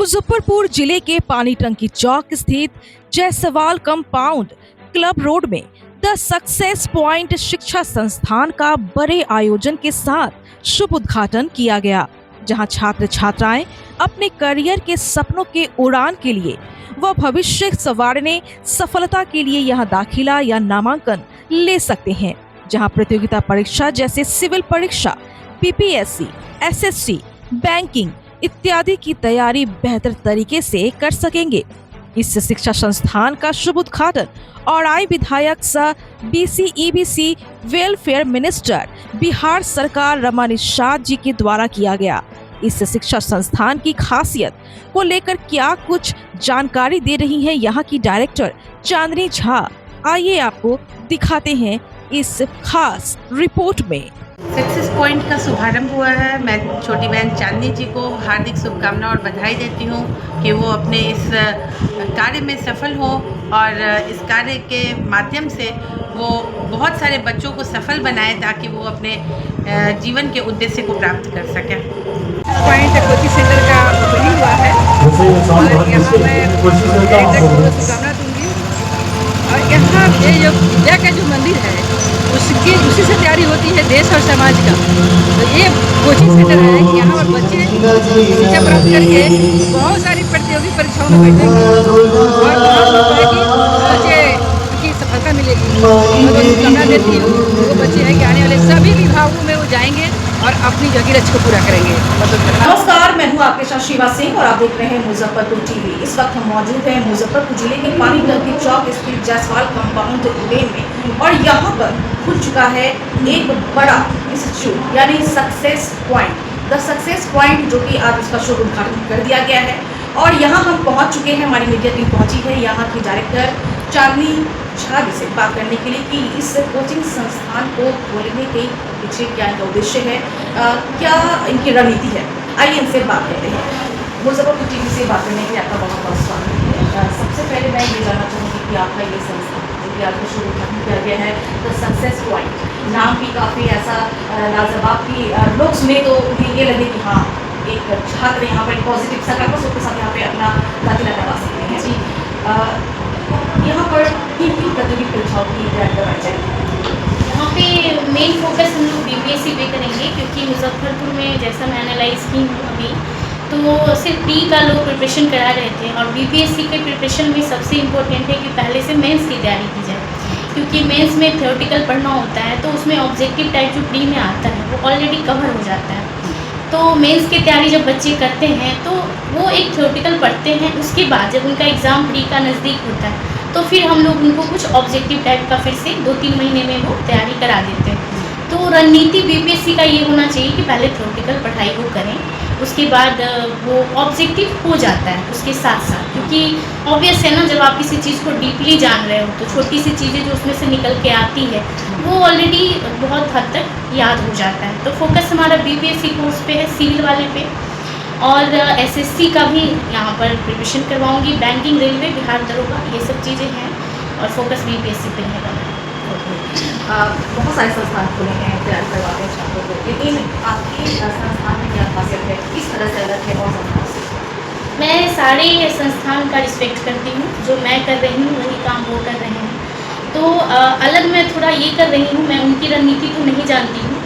मुजफ्फरपुर जिले के पानी टंकी चौक स्थित जायसवाल कंपाउंड क्लब रोड में द सक्सेस पॉइंट शिक्षा संस्थान का बड़े आयोजन के साथ शुभ उद्घाटन किया गया, जहां छात्र छात्राएं अपने करियर के सपनों के उड़ान के लिए व भविष्य संवारने सफलता के लिए यहां दाखिला या नामांकन ले सकते हैं, जहां प्रतियोगिता परीक्षा जैसे सिविल परीक्षा, पीपीएससी, एसएससी, बैंकिंग इत्यादि की तैयारी बेहतर तरीके से कर सकेंगे। इस शिक्षा संस्थान का शुभ उद्घाटन और आई विधायक सह बीसीईबीसी वेलफेयर मिनिस्टर बिहार सरकार रमा निषाद जी के द्वारा किया गया। इस शिक्षा संस्थान की खासियत को लेकर क्या कुछ जानकारी दे रही हैं यहाँ की डायरेक्टर चांदनी झा। आइए आपको दिखाते हैं इस खास रिपोर्ट में। सक्सेस पॉइंट का शुभारंभ हुआ है। मैं छोटी बहन चांदनी जी को हार्दिक शुभकामनाएं और बधाई देती हूँ कि वो अपने इस कार्य में सफल हो और इस कार्य के माध्यम से वो बहुत सारे बच्चों को सफल बनाए ताकि वो अपने जीवन के उद्देश्य को प्राप्त कर सकें। पॉइंट कोचिंग सेंटर का ओपनिंग हुआ है और यहाँ मैं शुभकामना दूँगी। और यहाँ ये जो विद्या का जो मंदिर है उसी से तैयारी होती है देश और समाज का। तो ये कोचिंग सेंटर है कि यहाँ पर बच्चे शिक्षा प्राप्त करके बहुत सारी प्रतियोगी परीक्षाओं में बैठेंगे और बच्चे की सफलता मिलेगी। और शुभकामना देती हूँ वो बच्चे हैं कि आने वाले सभी विभागों में वो जाएंगे और अपनी जगह लक्ष्य को पूरा करेंगे। नमस्कार, मैं हूँ आपके साथ शिवा सिंह और आप देख रहे हैं मुजफ्फरपुर टीवी। इस वक्त हम मौजूद हैं मुजफ्फरपुर जिले के पानी टंकी चौक स्थित जायसवाल कंपाउंड लेन में और यहाँ पर खुल चुका है एक बड़ा इंस्टीट्यूट यानी success point, the success point, जो कि आज उसका शुभ उद्घाटन कर दिया गया है। और यहाँ हम पहुँच चुके हैं, हमारी मीडिया टीम पहुँची है यहाँ की डायरेक्टर चांदनी झा से बात करने के लिए कि इस कोचिंग संस्थान को खोलने के पीछे क्या इनका उद्देश्य है, क्या इनकी रणनीति है। आइए इनसे बात करते हैं। मुजफ्फरपुर टीवी से बात करने के लिए आपका बहुत बहुत स्वागत है। सबसे पहले मैं ये जानना चाहूँगी कि आपका ये संस्थान जो कि आपको शुरू उद्घाटन किया गया है द सक्सेस पॉइंट, नाम भी काफ़ी ऐसा लाजवाब कि लोग सुने तो उन्हें ये लगे कि हाँ एक छात्र यहाँ पर पॉजिटिव सकारात्मक सोच के साथ यहाँ पे अपना दाखिला करवा सकते हैं। जी, यहाँ पर किन प्रतियोगी परीक्षाओं की तैयारी करवाई जाएगी? यहाँ पे मेन फोकस हम लोग बीपीएससी पे करेंगे, क्योंकि मुजफ्फरपुर में जैसा मैं एनालाइज की हूँ अभी तो सिर्फ प्री का लोग प्रिपरेशन करा रहे थे और बीपीएससी के प्रिपरेशन में सबसे इम्पोर्टेंट है कि पहले से मेंस की तैयारी की जाए, क्योंकि मेंस में थ्योरेटिकल पढ़ना होता है तो उसमें ऑब्जेक्टिव टाइप जो प्री में आता है वो ऑलरेडी कवर हो जाता है। तो मेंस की तैयारी जब बच्चे करते हैं तो वो एक थ्योरेटिकल पढ़ते हैं, उसके बाद जब उनका एग्ज़ाम प्री का नज़दीक होता है तो फिर हम लोग उनको कुछ ऑब्जेक्टिव टाइप का फिर से 2-3 महीने में वो तैयारी करा देते हैं। तो रणनीति बीपीएससी का ये होना चाहिए कि पहले थ्योरेटिकल पढ़ाई वो करें, उसके बाद वो ऑब्जेक्टिव हो जाता है उसके साथ साथ, क्योंकि ऑब्वियस है ना जब आप किसी चीज़ को डीपली जान रहे हो तो छोटी सी चीज़ें जो उसमें से निकल के आती है वो ऑलरेडी बहुत हद तक याद हो जाता है। तो फोकस हमारा बीपीएससी कोर्स पे है, सिविल वाले पे, और एसएससी का भी यहाँ पर प्रिपरेशन करवाऊँगी, बैंकिंग, रेलवे, बिहार दरोगा, ये सब चीज़ें हैं और फोकस बीपीएससी पे रहेगा। बहुत सारे संस्थान खुले हैं, तैयारी करवाते हैं छात्रों को, लेकिन आपके संस्थान में क्या खासियत है, किस तरह से अलग है और ज़्यादा? मैं सारे संस्थान का रिस्पेक्ट करती हूँ, जो मैं कर रही हूँ वही काम वो कर रहे हैं। तो अलग मैं थोड़ा ये कर रही हूँ, मैं उनकी रणनीति तो नहीं जानती हूँ,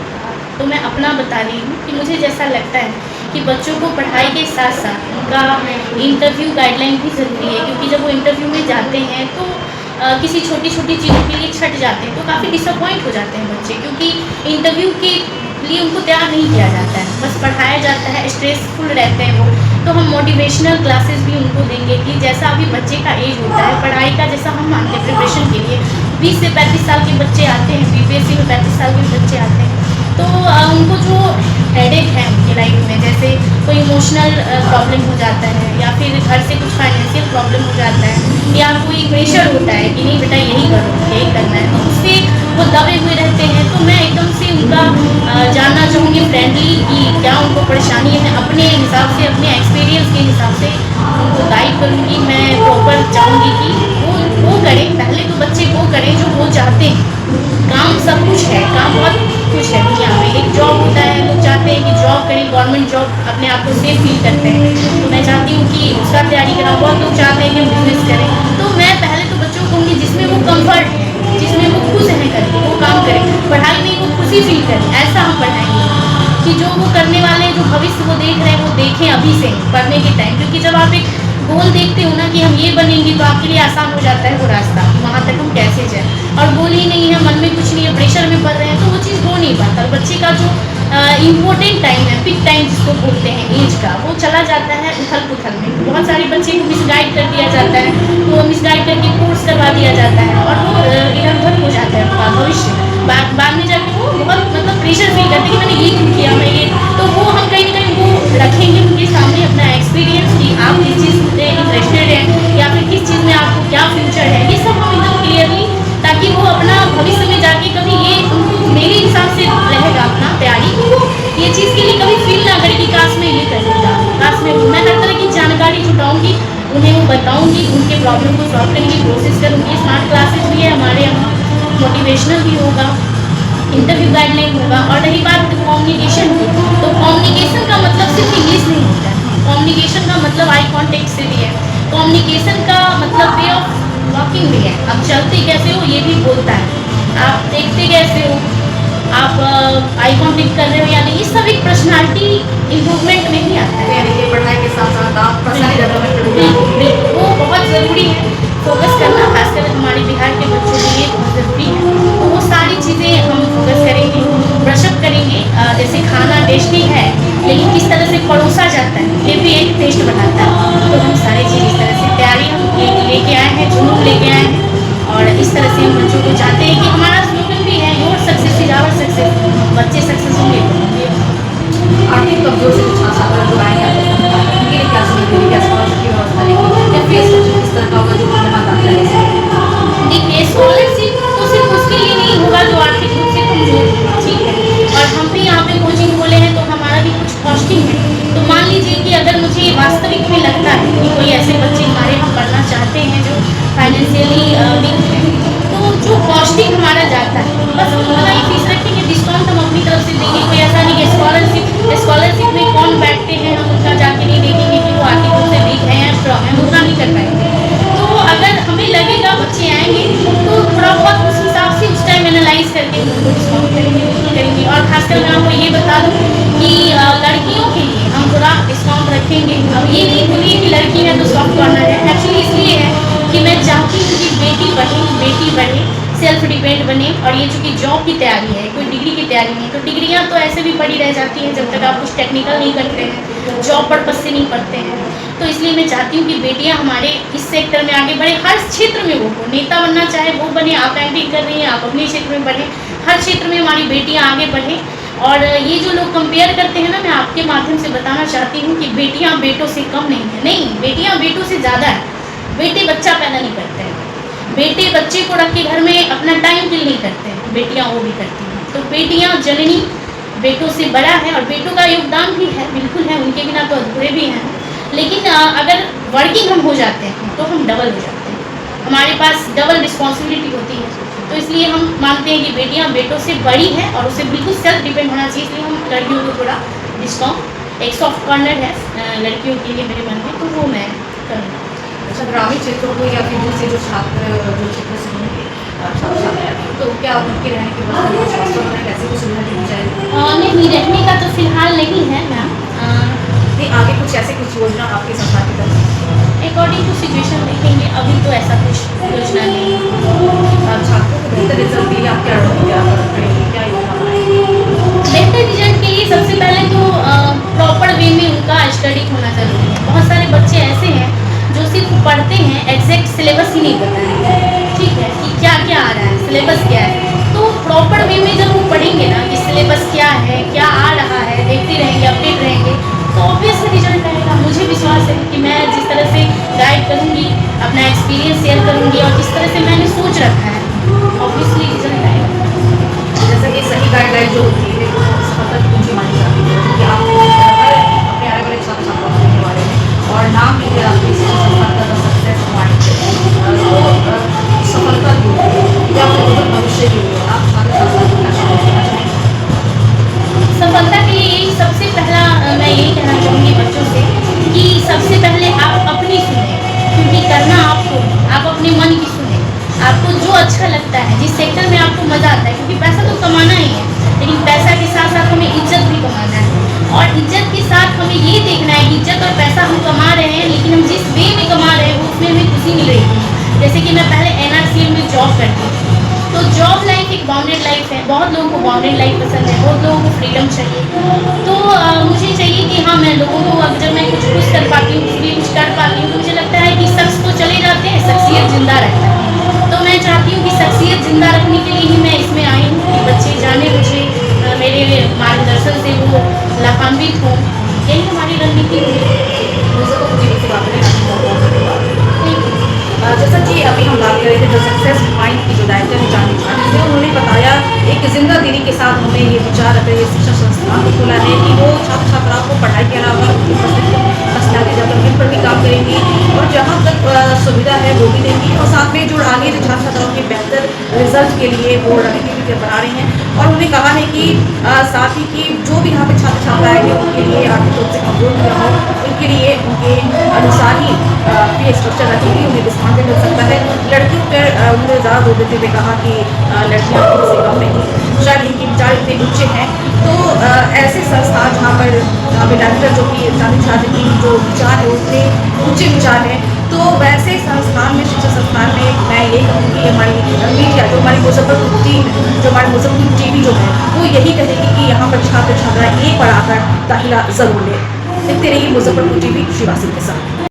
तो मैं अपना बता रही हूँ कि मुझे जैसा लगता है कि बच्चों को पढ़ाई के साथ साथ उनका इंटरव्यू गाइडलाइन भी ज़रूरी है, क्योंकि जब वो इंटरव्यू में जाते हैं तो किसी छोटी छोटी चीज़ों के लिए छट जाते हैं तो काफ़ी डिसअपॉइंट हो जाते हैं बच्चे, क्योंकि इंटरव्यू के लिए उनको तैयार नहीं किया जाता है, बस पढ़ाया जाता है, स्ट्रेसफुल रहते हैं वो। तो हम मोटिवेशनल क्लासेस भी उनको देंगे कि जैसा अभी बच्चे का एज होता है पढ़ाई का, जैसा हम मानते हैं प्रिपरेशन के लिए 20 से 35 साल के बच्चे आते हैं, बीपीएससी में 35 साल के बच्चे आते हैं, तो उनको जो हेडेक है उनकी लाइफ में, जैसे कोई इमोशनल प्रॉब्लम हो जाता है या फिर घर से कुछ फाइनेंशियल प्रॉब्लम हो जाता है या कोई प्रेशर होता है कि नहीं बेटा यही करो, यही करना है, तो उससे वो दबे हुए रहते हैं। तो मैं एकदम से उनका जानना चाहूँगी फ्रेंडली कि क्या उनको परेशानी है, मैं अपने हिसाब से, अपने एक्सपीरियंस के हिसाब से उनको गाइड करूँगी। मैं प्रॉपर चाहूँगी कि वो करें, पहले तो बच्चे वो करें जो वो चाहते हैं। काम सब कुछ है, काम बहुत कुछ है दुनिया में, एक जॉब होता है, लोग चाहते हैं कि जॉब करें, गवर्नमेंट जॉब, अपने आप को सेफ फील करते हैं। तो मैं चाहती हूँ कि तैयारी कराऊँ, बहुत लोग चाहते हैं कि हम बिजनेस करें। तो मैं पहले तो बच्चों को कहूँगी जिसमें वो कम्फर्ट है, जिसमें वो खुश हैं करके वो काम करें, पढ़ाई में वो खुशी फील करें, ऐसा हम पढ़ाएंगे कि जो वो करने वाले हैं, जो भविष्य वो देख रहे हैं वो देखें अभी से पढ़ने के टाइम। क्योंकि जब आप एक गोल देखते हो ना कि हम ये बनेंगे तो आपके लिए आसान हो जाता है वो रास्ता, वहाँ तक हम कैसे जाएं। और गोल ही नहीं है, मन में कुछ नहीं है, प्रेशर में पढ़ रहे हैं तो वो चीज़ हो नहीं पाता। और बच्चे का जो इम्पोर्टेंट टाइम है, पिक टाइम जिसको बोलते हैं एज का, वो चला जाता है उथल पुथल में। बहुत सारे बच्चे को मिसगाइड कर दिया जाता है, तो मिसगाइड करके कोर्स करवा दिया जाता है और वो इधर उधर हो जाता है उनका भविष्य। बाद में जाके वो बहुत मतलब प्रेशर फील करते हैं कि मैंने ये क्यों किया, मैं ये, तो वो हम कहीं ना कहीं वो रखेंगे उनके सामने अपना एक्सपीरियंस कि आप किस चीज़ में इंटरेस्टेड हैं या फिर किस चीज़ में आपको क्या फ्यूचर है, ये सब हम एकदम क्लियरली, ताकि वो अपना भविष्य में जाके कभी ये उनको मेरे हिसाब से रहेगा अपना तैयारी कि वो ये चीज़ के लिए कभी फील ना करे कि काश मैं ये कर सकता, काश मैं हर तरह की जानकारी जुटाऊँगी, उन्हें वो बताऊँगी, उनके प्रॉब्लम को सॉल्व करने की कोशिश करूँगी। स्मार्ट क्लासेस भी है हमारे यहाँ, मोटिवेशनल भी होगा, इंटरव्यू गाइडलाइन होगा। और रही बात कम्युनिकेशन की, तो कम्युनिकेशन का मतलब सिर्फ इंग्लिश नहीं होता है, कम्युनिकेशन का मतलब आई कॉन्टेक्ट से भी है, कम्युनिकेशन का मतलब वे ऑफ वॉकिंग भी है, आप चलते कैसे हो ये भी बोलता है, आप देखते कैसे हो, आप आई कॉन्टेक्ट कर रहे हो या नहीं, ये सब एक पर्सनालिटी इम्प्रूवमेंट में ही आता है। यानी कि पढ़ाई के साथ साथ आप पर्सनल डेवलपमेंट बिल्कुल वो बहुत ज़रूरी है, फोकस करना खासकर हमारे बिहार के बच्चों के लिए बहुत ज़रूरी है। तो वो सारी चीज़ें हम फोकस करेंगे, ब्रशअप करेंगे। जैसे खाना टेस्टी है लेकिन किस तरह से परोसा जाता है ये भी एक टेस्ट बनाता है, तो हम सारी चीज़ इस तरह से तैयारी हम लेके आए हैं, जुनून लेके आए हैं और इस तरह से हम बच्चों को चाहते हैं कि हमारा स्लोगन भी है your success is our success, बच्चे सक्सेस होंगे तो आर्थिक कमजोर से कुछ छात्र जो आएंगे उनके लिए क्या सुविधा, क्या स्कॉलरशिप की व्यवस्था लेंगे या फीस किस तरह का होगा जो जमा दाखिला ले सकें? देखिए स्कॉलरशिप तो सिर्फ उसके लिए नहीं होगा जो आर्थिक रूप से कमजोर है, ठीक है। और हम भी यहाँ पे कोचिंग खोले हैं तो हमारा भी कुछ कॉस्टिंग है। तो मान लीजिए कि अगर मुझे वास्तविक में लगता है कि कोई ऐसे बच्चे हमारे यहाँ पढ़ना चाहते हैं जो फाइनेंशियली वीक हैं, तो जो कॉस्टिंग हमारा जाता है बस हम उतना ही फीस रखेंगे, डिस्काउंट हम अपनी तरफ से देंगे। कोई ऐसा नहीं कि स्कॉलरशिप में कौन बैठते हैं हम उनका जाके नहीं देखेंगे कि वो आर्थिक रूप से वीक है या स्ट्रॉन्ग है, हम उतना नहीं कर पाएंगे। तो अगर हमें लगेगा बच्चे आएंगे तो थोड़ा बहुत उस हिसाब से उस टाइम एनालाइज करके उनको डिस्काउंट करेंगे। और खासकर मैं आपको ये बता दूँ कि लड़कियों के लिए हम थोड़ा डिस्काउंट रखेंगे। अब ये नहीं बोलिए कि लड़की है तो सॉफ्ट कॉर्नर है, एक्चुअली इसलिए है कि मैं चाहती हूँ कि बेटी बढ़े, सेल्फ डिपेंड बने। और ये चूँकि जॉब की तैयारी है, कोई डिग्री की तैयारी नहीं, तो डिग्रियाँ तो ऐसे भी पड़ी रह जाती हैं जब तक आप कुछ टेक्निकल नहीं करते हैं, जॉब पर्पज से नहीं पढ़ते हैं। तो इसलिए मैं चाहती हूँ कि बेटियाँ हमारे इस सेक्टर में आगे बढ़े, हर क्षेत्र में वो हो, नेता बनना चाहे वो बने, आप एमपी कर रही हैं आप अपने क्षेत्र में बढ़ें, हर क्षेत्र में हमारी बेटियाँ आगे बढ़ें। और ये जो लोग कंपेयर करते हैं ना, मैं आपके माध्यम से बताना चाहती हूँ कि बेटियाँ बेटों से कम नहीं है, नहीं, बेटियाँ बेटों से ज़्यादा है। बेटे बच्चा पैदा नहीं करते हैं, बेटे बच्चे को रख के घर में अपना टाइम किल नहीं करते हैं, बेटियाँ वो भी करती हैं। तो बेटियाँ जननी बेटों से बड़ा है और बेटों का योगदान भी है, बिल्कुल है, उनके बिना तो अधूरे भी हैं। लेकिन अगर वर्किंग हम हो जाते हैं तो हम डबल हो जाते हैं, हमारे पास डबल रिस्पॉन्सिबिलिटी होती है। तो इसलिए हम मानते हैं कि बेटियां बेटों से बड़ी हैं और उसे बिल्कुल सेल्फ डिपेंड होना चाहिए, इसलिए हम लड़कियों को थोड़ा डिस्काउंट, एक सॉफ्ट कॉर्नर है लड़कियों के लिए मेरे मन में, तो वो मैं करूँगा। अच्छा, ग्रामीण क्षेत्रों को या फिर दूसरे जो छात्र जो क्षेत्र से होंगे तो क्या उनके रहने के बाद कैसे कुछ सुविधा दी जाएगी? नहीं, रहने का तो फिलहाल नहीं है मैम, नहीं आगे कुछ ऐसे कुछ योजना आपके संस्था की तरफ से? अकॉर्डिंग टू सिचुएशन देखेंगे, अभी तो ऐसा कुछ योजना नहीं है। छात्रों को बेहतर रिजल्ट के लिए आप क्या करेंगे, क्या योजना बनाएंगे? बेहतर रिजल्ट के लिए सबसे पहले तो प्रॉपर वे में उनका स्टडी होना जरूरी है। बहुत सारे बच्चे ऐसे हैं जो सिर्फ पढ़ते हैं, एग्जैक्ट सिलेबस ही नहीं पता है, ठीक है, कि क्या क्या आ रहा है, सिलेबस क्या है। तो प्रॉपर वे में जब वो पढ़ेंगे ना कि सिलेबस क्या है, क्या आ रहा है, देखते रहेंगे, अपडेट रहेंगे, तो ऑब्वियस रिजल्ट आएगा। मुझे विश्वास है कि मैं जिस तरह से गाइड करूँगी, अपना एक्सपीरियंस शेयर करूँगी और जिस तरह से मैंने सोच रखा है, ऑब्वियसली रिजल्ट आएगा। जैसे कि सही गाइडलाइन जो होती है वो सफलता की कुंजी मानी जाती है, क्योंकि आप अपने आने वाले छात्र छात्राओं के बारे में और नाम लीजिए आपकी सफलता का सक्सेस पॉइंट, तो सफलता की या फिर भविष्य की आप छात्र छात्राओं को क्या चाहेंगे? सफलता के लिए यही सबसे पहला मैं यही कहना चाहूँगी बच्चों से कि सबसे पहले आप अपनी अच्छा लगता है, जिस सेक्टर में आपको मज़ा आता है, क्योंकि पैसा तो कमाना ही है, लेकिन पैसा के साथ साथ हमें इज्जत भी कमाना है। और इज्जत के साथ हमें ये देखना है कि इज्जत और पैसा हम कमा रहे हैं, लेकिन हम जिस वे में कमा रहे हैं उसमें हमें खुशी मिल रही है। जैसे कि मैं पहले NRCL में जॉब करती थी, तो जॉब लाइफ एक बाउंडेड लाइफ है। बहुत लोगों को बाउंडेड लाइफ पसंद है, बहुत लोगों को फ्रीडम चाहिए। तो मुझे चाहिए कि हाँ, मैं लोगों को अब जब मैं कुछ कर पाती हूँ, कुछ भी कुछ कर पाती हूँ, तो मुझे लगता है कि शख्स तो चले जाते हैं, शख्सियत जिंदा रहता है। तो मैं चाहती हूँ कि शख्सियत जिंदा रखने के लिए ही मैं इसमें आई हूँ कि बच्चे जाने मुझे मेरे मार्गदर्शन से वो लाभान्वित हों। यही हमारी रणनीति है। मुजफ्फरपुर टीवी से बात करें। जैसा कि अभी हम बात कर रहे थे जो सक्सेस माइंड की जो डायरेक्टर है चांदनी छात्र, उन्होंने बताया एक जिंदा दिली के साथ उन्होंने ये विचार रखते हुए शिक्षा संस्थान को खोला है कि वो छात्र छात्राओं को पढ़ाई के अलावा उनकी मसला के डेवलपमेंट पर भी काम करेंगी और जहाँ तक सुविधा है वो भी देंगी, और साथ में जो आगे जो छात्र छात्राओं के बेहतर रिजल्ट के लिए वो रणनीति भी बना रही हैं। और उन्होंने कहा है कि साथ ही कि जो भी यहाँ पे छात्र छात्राएं हैं उनके लिए आर्थिक रूप से कमजोर न हो, उनके लिए उनके अनुसार ही फी स्ट्रक्चर रखेगी, उन्हें डिस्काउंट भी मिल सकता है। लड़कियों पर उन्होंने ज़्यादा जोर देते हुए कहा कि लड़कियाँ से कम नहीं, शायद इनके विचार इतने ऊँचे हैं। तो ऐसे संस्थान जहाँ पर डायरेक्टर जो कि चांदनी छात्र की जो विचार है उतने ऊँचे विचार हैं, तो वैसे संस्थान में, शिक्षा संस्थान में मैं ये कहूँगी हमारी मीडिया जो हमारी मुजफ्फरपुर टीम, जो हमारी मुजफ्फरपुर टीवी जो है वो यही कहेगी कि यहाँ पर छात्र छात्रा एक बार आकर दाखिला जरूर लें। देखते रहिए मुजफ्फरपुर टीवी शिवा सिंह के साथ।